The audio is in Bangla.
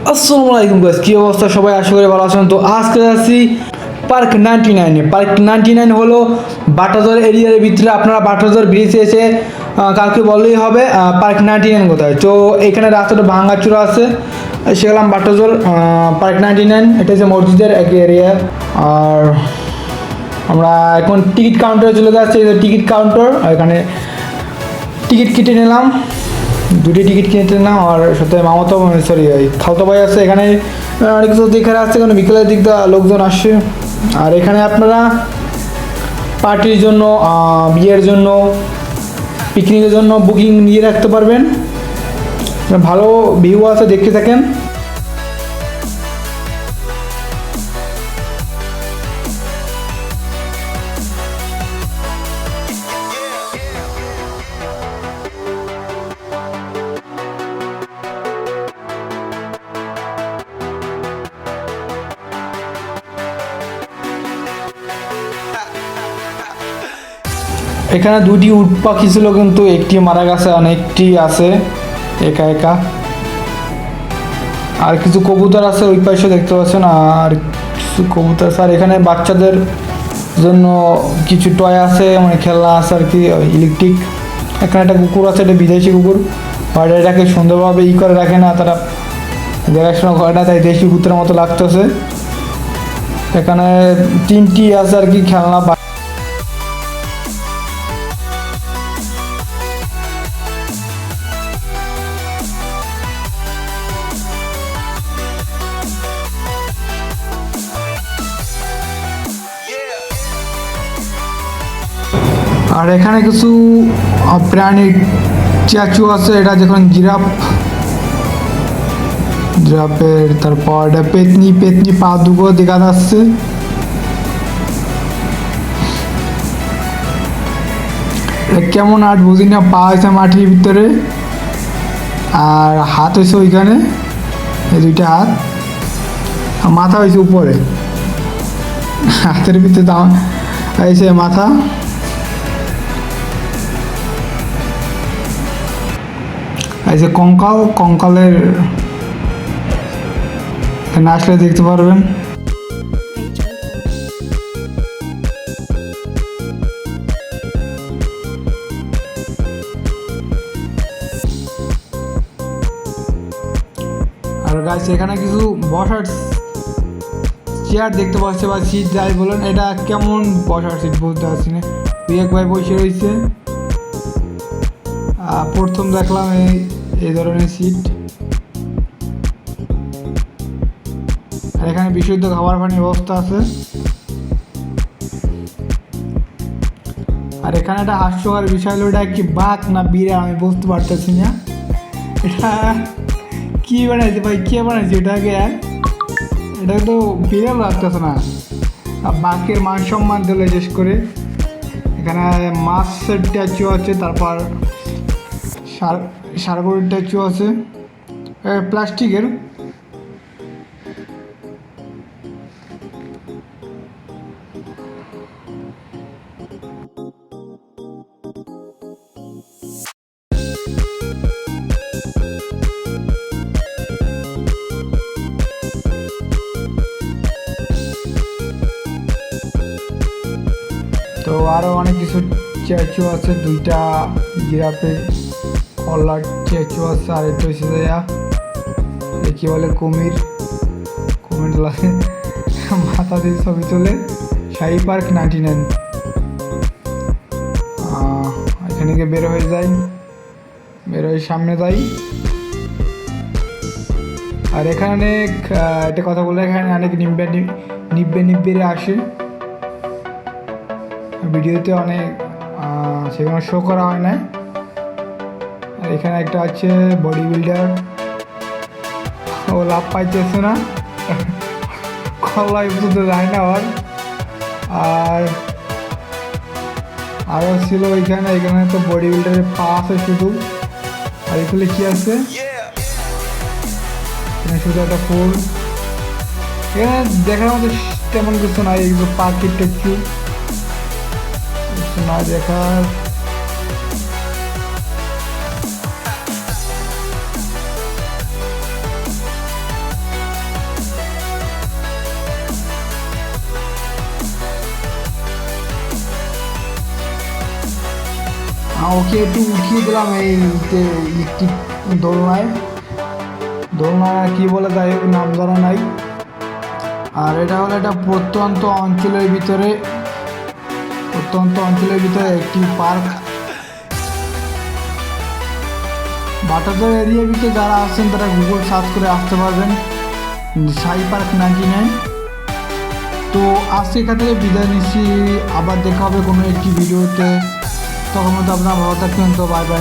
আসসালামু আলাইকুম গাইস, কি অবস্থা সবাই? আশা করি ভালো আছেন। তো আজকে আছি পার্ক 99 এ। পার্ক 99 হলো বাটাজর এরিয়ার ভিতরে। আপনারা বাটাজর ব্রিজে এসে কালকে বললেই হবে পার্ক 99 কোথায়। তো এখানে রাস্তাটা ভাঙাচুরা আছে, সেগুলাম বাটাজর পার্ক 99। এটা হচ্ছে মসজিদের এক এরিয়া। আর আমরা এখন টিকিট কাউন্টারে চলে যাচ্ছি। টিকিট কাউন্টার, এখানে টিকিট কেটে নিলাম, দুটি টিকিট কিনতে না। আর সাথে মামাতো সরি খালতো ভাই আছে এখানে। অনেক কিছু দেখার আসছে, কারণ বিকেলের দিক দিয়ে লোকজন আসছে। আর এখানে আপনারা পার্টির জন্য, বিয়ের জন্য, পিকনিকের জন্য বুকিং নিয়ে রাখতে পারবেন। ভালো ভিউ আছে, দেখতে থাকেন। এখানে দুটি উট পাখি ছিল, কিন্তু একটি মারা গেছে, অনেকটি আছে একা একা। আর কিছু কবুতর আছে ওই পাশে দেখতে পাচ্ছেন। আর কিছু কবুতর আছে। আর এখানে বাচ্চাদের জন্য কিছু টয় আছে, মানে খেলনা আছে আর কি, ইলেকট্রিক। এখানে একটা কুকুর আছে, এটা বিদেশি কুকুর। আর এটাকে সুন্দরভাবে করে রাখে না, তারা দেখাশোনা করে না, তাই দেশি কুকুরের মতো লাগতেছে। এখানে তিনটি আছে আর কি খেলনা। আর এখানে কিছু প্রাণীর স্ট্যাচু আছে। এটা যখন জিরাফের, তারপর এটা পেতনি পা দুটো দেখা যাচ্ছে। কেমন আর্ট বুঝি না, পা হয়েছে মাটির ভিতরে আর হাত হয়েছে ওইখানে, এই দুইটা হাত, মাথা হয়েছে উপরে, হাতের ভিতরে হয়েছে মাথা। এই যে কঙ্কালের এখানে আসলে দেখতে পারবেন। আর গাইস এখানে কিছু বসার চেয়ার দেখতে পাচ্ছি, বা সিট যাই বলেন। এটা কেমন বসার সিট বলতে পারছি না। বিবেক ভাই বসে রয়েছে, প্রথম দেখলাম এই ধরনের সিট। আর এখানে বিশুদ্ধ খাবার পানির ব্যবস্থা আছে। আর এখানে একটা হাস্যকর বিষয় হলো, এটা কি বাঘ না বিড়াল আমি বুঝতে পারতেছি না। এটা কি বানাইছে ভাই, কে বানাইছে এটাকে? এটা তো বিড়াল লাগতেছে না। বাঘের মান সম্মান দিলে শেষ করে। এখানে মাছের স্ট্যাচু আছে, তারপর সারগরের স্ট্যাচু আছে প্লাস্টিকের। তো আরও অনেক কিছু স্ট্যাচু আছে, দুইটা জিরাফের কলার স্ট্যাচু আছে। আর একটা হচ্ছে কি বলে, কুমির লাগে মাথা দিয়ে ছবি তোলে। শাহী পার্ক 99। এখানে গিয়ে বের হয়ে সামনে যাই। আর এখানে একটা কথা বলে, এখানে অনেক নিব্বে আসে। ভিডিওতে অনেক সেখানে শো করা হয় না। আর এখানে একটা আছে বডি বিল্ডার, ও লাভ পাইতেছে না, কলাই বুঝতে যায় না। আর আরও ছিল এখানে তো বডি বিল্ডারের পা আছে শুধু। আর এগুলো কি আছে, এখানে শুধু একটা ফুল। এখানে দেখার মতো তেমন কিছু নাই, এগুলো পাখির টেকচু না দেখার। ওকে একটু উঠিয়ে দিলাম এই ইলেকট্রিক দোলনায়। দোলনায় কী বলে তাই নাম জানা নাই। আর এটা হলো একটা প্রত্যন্ত অঞ্চলের ভিতরে একটি পার্ক। বাটারদল এরিয়ার ভিতরে যারা আছেন তারা গুগল সার্চ করে আসতে পারবেন, সাই পার্ক 99। তো আজকে এখান থেকে বিদায় নিচ্ছি, আবার দেখা হবে কোনো একটি ভিডিওতে। তখন মতো আপনারা ভালো থাকবেন। তো বাই বাই।